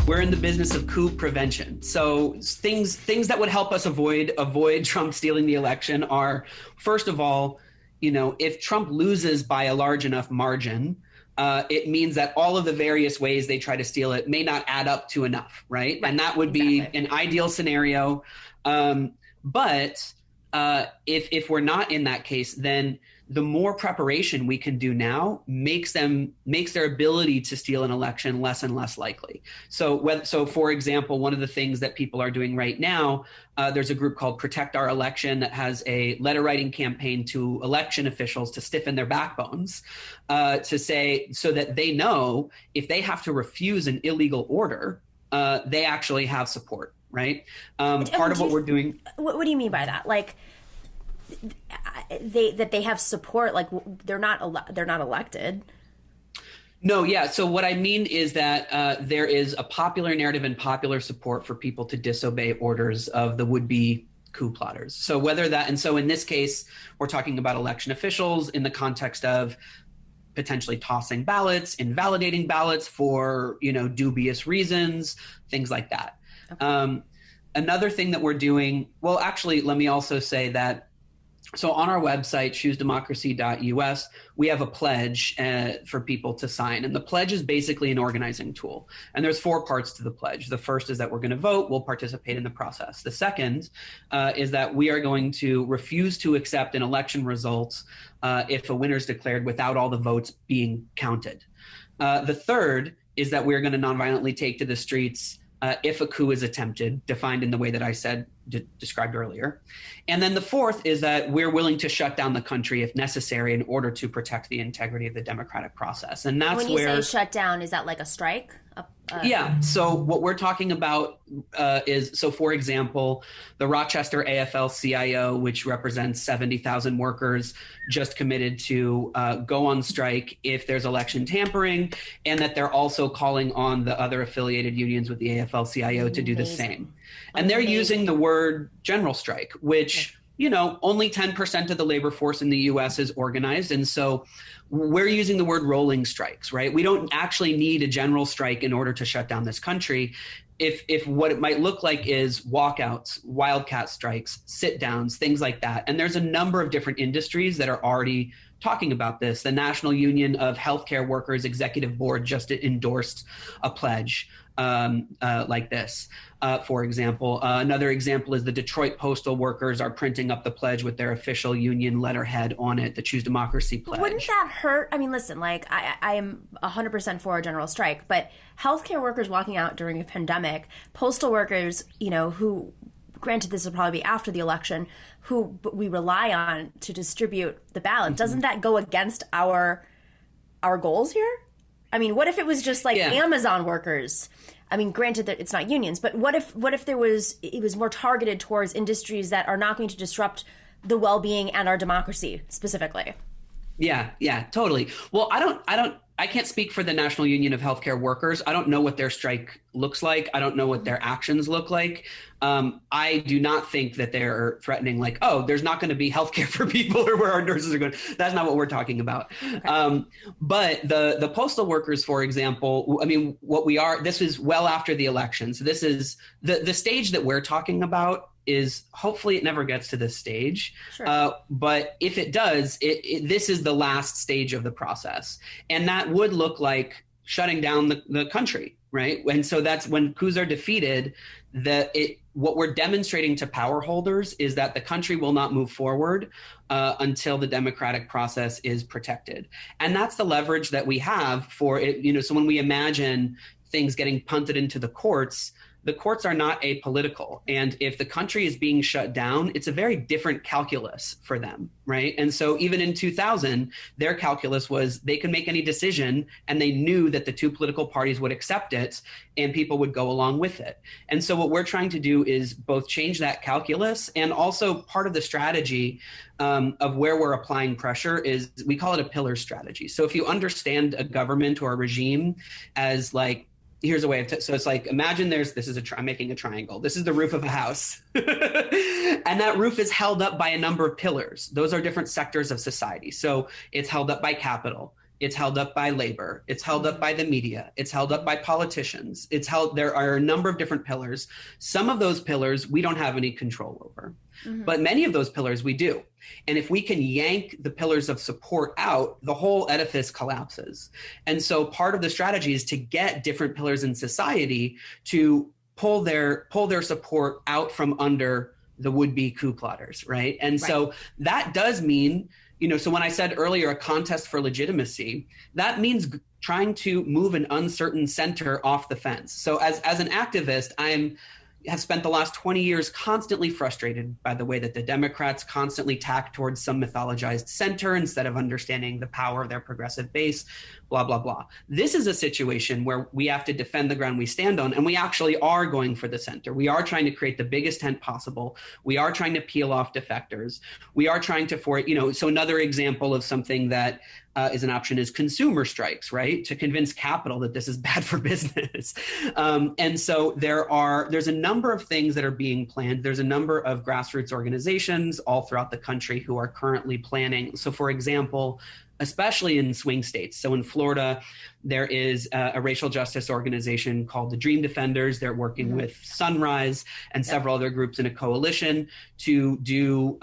We're in the business of coup prevention. So things that would help us avoid Trump stealing the election are, first of all, if Trump loses by a large enough margin, it means that all of the various ways they try to steal it may not add up to enough, right? And that would be an ideal scenario. But if we're not in that case, then the more preparation we can do now makes their ability to steal an election less and less likely. So for example, one of the things that people are doing right now, there's a group called Protect Our Election that has a letter writing campaign to election officials to stiffen their backbones, to say, so that they know if they have to refuse an illegal order, they actually have support, right? Part of what we're doing. What do you mean by that? Like, they have support, like they're not elected. No, yeah. So what I mean is that there is a popular narrative and popular support for people to disobey orders of the would-be coup plotters. So in this case, we're talking about election officials in the context of potentially tossing ballots, invalidating ballots for, dubious reasons, things like that. Okay. Another thing that we're doing, well, actually, let me also say that, so on our website, choose-democracy.us, we have a pledge for people to sign. And the pledge is basically an organizing tool. And there's 4 parts to the pledge. The first is that we're going to vote. We'll participate in the process. The second is that we are going to refuse to accept an election result if a winner is declared without all the votes being counted. The third is that we're going to nonviolently take to the streets if a coup is attempted, defined in the way that I described earlier. And then the fourth is that we're willing to shut down the country if necessary in order to protect the integrity of the democratic process. And that's when you say shut down, is that like a strike? Yeah. So what we're talking about is, for example, the Rochester AFL-CIO, which represents 70,000 workers, just committed to go on strike if there's election tampering, and that they're also calling on the other affiliated unions with the AFL-CIO to do the same. And they're using the word general strike, which, only 10% of the labor force in the U.S. is organized. And so we're using the word rolling strikes, right? We don't actually need a general strike in order to shut down this country. If what it might look like is walkouts, wildcat strikes, sit downs, things like that. And there's a number of different industries that are already talking about this. The National Union of Healthcare Workers Executive Board just endorsed a pledge like this, for example. Another example is the Detroit Postal Workers are printing up the pledge with their official union letterhead on it, the Choose Democracy pledge. Wouldn't that hurt? I mean, listen, like I am 100% for a general strike, but healthcare workers walking out during a pandemic, postal workers, who, granted this will probably be after the election, who we rely on to distribute the ballot, mm-hmm. Doesn't that go against our goals here? I mean, what if it was just like Amazon workers? I mean, granted that it's not unions, but what if it was more targeted towards industries that are not going to disrupt the well-being and our democracy specifically? Yeah, totally. Well, I can't speak for the National Union of Healthcare Workers. I don't know what their strike looks like. I don't know what their actions look like. I do not think that they're threatening like, oh, there's not going to be healthcare for people or where our nurses are going. That's not what we're talking about. Okay. But the postal workers, for example, I mean, this is well after the election. So this is the stage that we're talking about is hopefully it never gets to this stage. Sure. But if it does, this is the last stage of the process. And that would look like shutting down the country, right? And so that's when coups are defeated, what we're demonstrating to power holders is that the country will not move forward until the democratic process is protected. And that's the leverage that we have for it. So when we imagine things getting punted into the courts are not apolitical. And if the country is being shut down, it's a very different calculus for them, right? And so even in 2000, their calculus was they could make any decision and they knew that the two political parties would accept it and people would go along with it. And so what we're trying to do is both change that calculus, and also part of the strategy of where we're applying pressure is we call it a pillar strategy. So if you understand a government or a regime as like, here's a way of so it's like, imagine I'm making a triangle. This is the roof of a house. And that roof is held up by a number of pillars. Those are different sectors of society. So it's held up by capital. It's held up by labor. It's held up by the media. It's held up by politicians. There are a number of different pillars. Some of those pillars we don't have any control over, but many of those pillars we do. And if we can yank the pillars of support out, the whole edifice collapses. And so part of the strategy is to get different pillars in society to pull their support out from under the would-be coup plotters, right? And so that does mean, so when I said earlier, a contest for legitimacy, that means trying to move an uncertain center off the fence. So as an activist, have spent the last 20 years constantly frustrated by the way that the Democrats constantly tack towards some mythologized center instead of understanding the power of their progressive base, blah, blah, blah. This is a situation where we have to defend the ground we stand on, and we actually are going for the center. We are trying to create the biggest tent possible. We are trying to peel off defectors. We are trying to, so another example of something that is an option is consumer strikes, right? To convince capital that this is bad for business. And so there's a number of things that are being planned. There's a number of grassroots organizations all throughout the country who are currently planning. So for example, especially in swing states. So in Florida, there is a racial justice organization called the Dream Defenders. They're working with Sunrise and several other groups in a coalition to do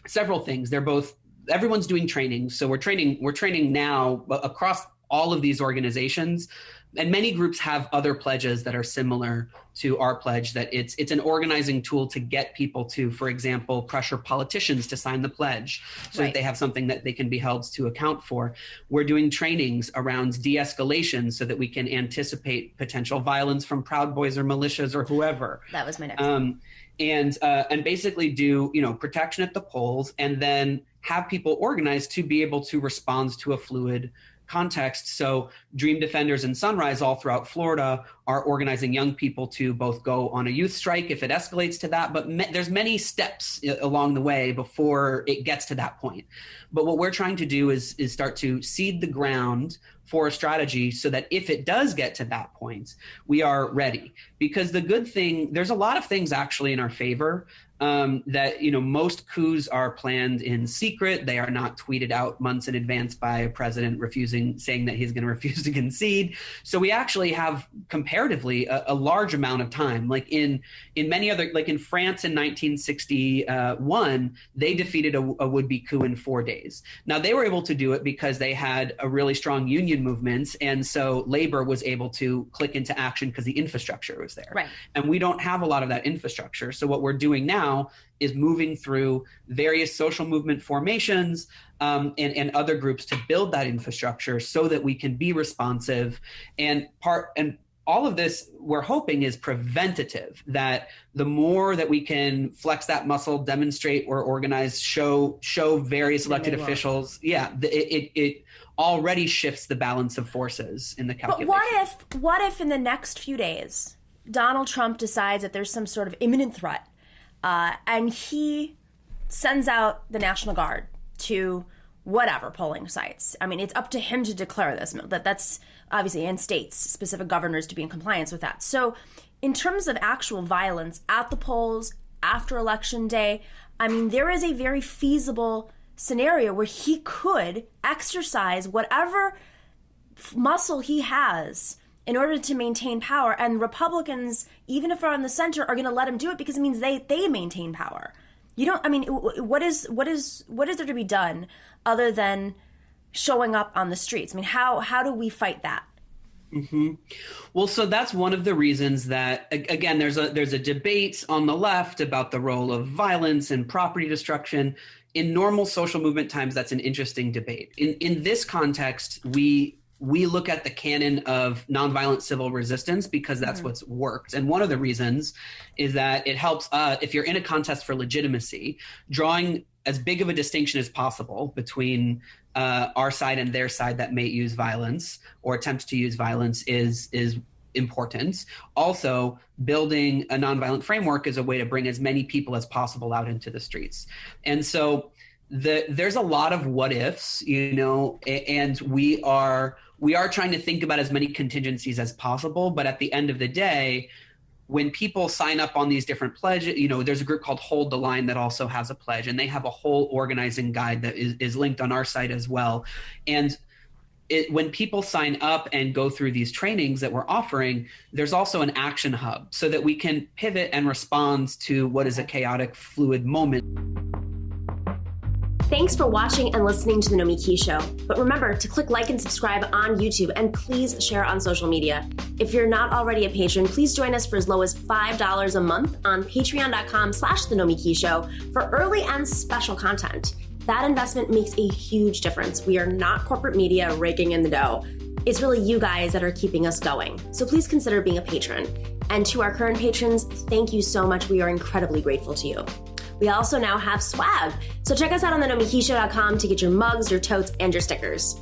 several things. Everyone's doing training. So we're training now across all of these organizations, and many groups have other pledges that are similar to our pledge, that it's an organizing tool to get people to, for example, pressure politicians to sign the pledge so that they have something that they can be held to account for. We're doing trainings around de-escalation so that we can anticipate potential violence from Proud Boys or militias or whoever. That was my next one. And basically do, protection at the polls, and then have people organized to be able to respond to a fluid context. So Dream Defenders and Sunrise all throughout Florida are organizing young people to both go on a youth strike if it escalates to that, but there's many steps along the way before it gets to that point. But what we're trying to do is start to seed the ground for a strategy so that if it does get to that point, we are ready. Because the good thing, there's a lot of things actually in our favor. That most coups are planned in secret. They are not tweeted out months in advance by a president saying that he's going to refuse to concede. So we actually have comparatively a large amount of time. Like in many other, like in France in 1961, they defeated a would-be coup in 4 days. Now they were able to do it because they had a really strong union movement, and so labor was able to click into action because the infrastructure was there. Right. And we don't have a lot of that infrastructure. So what we're doing now is moving through various social movement formations and other groups to build that infrastructure so that we can be responsive. And all of this, we're hoping, is preventative, that the more that we can flex that muscle, demonstrate or organize, show various elected officials, it already shifts the balance of forces in the calculation. But what if in the next few days, Donald Trump decides that there's some sort of imminent threat, and he sends out the National Guard to whatever polling sites? I mean, it's up to him to declare this. That's obviously in states, specific governors to be in compliance with that. So in terms of actual violence at the polls after Election Day, I mean, there is a very feasible scenario where he could exercise whatever muscle he has in order to maintain power, and Republicans, even if they're on the center, are going to let him do it because it means they maintain power. What is there to be done other than showing up on the streets? I mean, how do we fight that? Mm-hmm. Well, so that's one of the reasons that, again, there's a debate on the left about the role of violence and property destruction. In normal social movement times, that's an interesting debate. In this context, we look at the canon of nonviolent civil resistance because that's what's worked. And one of the reasons is that it helps, if you're in a contest for legitimacy, drawing as big of a distinction as possible between our side and their side that may use violence or attempt to use violence is important. Also, building a nonviolent framework is a way to bring as many people as possible out into the streets. And so there's a lot of what ifs, and we are trying to think about as many contingencies as possible. But at the end of the day, when people sign up on these different pledges, there's a group called Hold the Line that also has a pledge, and they have a whole organizing guide that is linked on our site as well. And when people sign up and go through these trainings that we're offering, there's also an action hub so that we can pivot and respond to what is a chaotic, fluid moment. Thanks for watching and listening to The Nomiki Show. But remember to click like and subscribe on YouTube, and please share on social media. If you're not already a patron, please join us for as low as $5 a month on patreon.com/The Nomiki Show for early and special content. That investment makes a huge difference. We are not corporate media raking in the dough. It's really you guys that are keeping us going. So please consider being a patron. And to our current patrons, thank you so much. We are incredibly grateful to you. We also now have swag. So check us out on thenomikishow.com to get your mugs, your totes, and your stickers.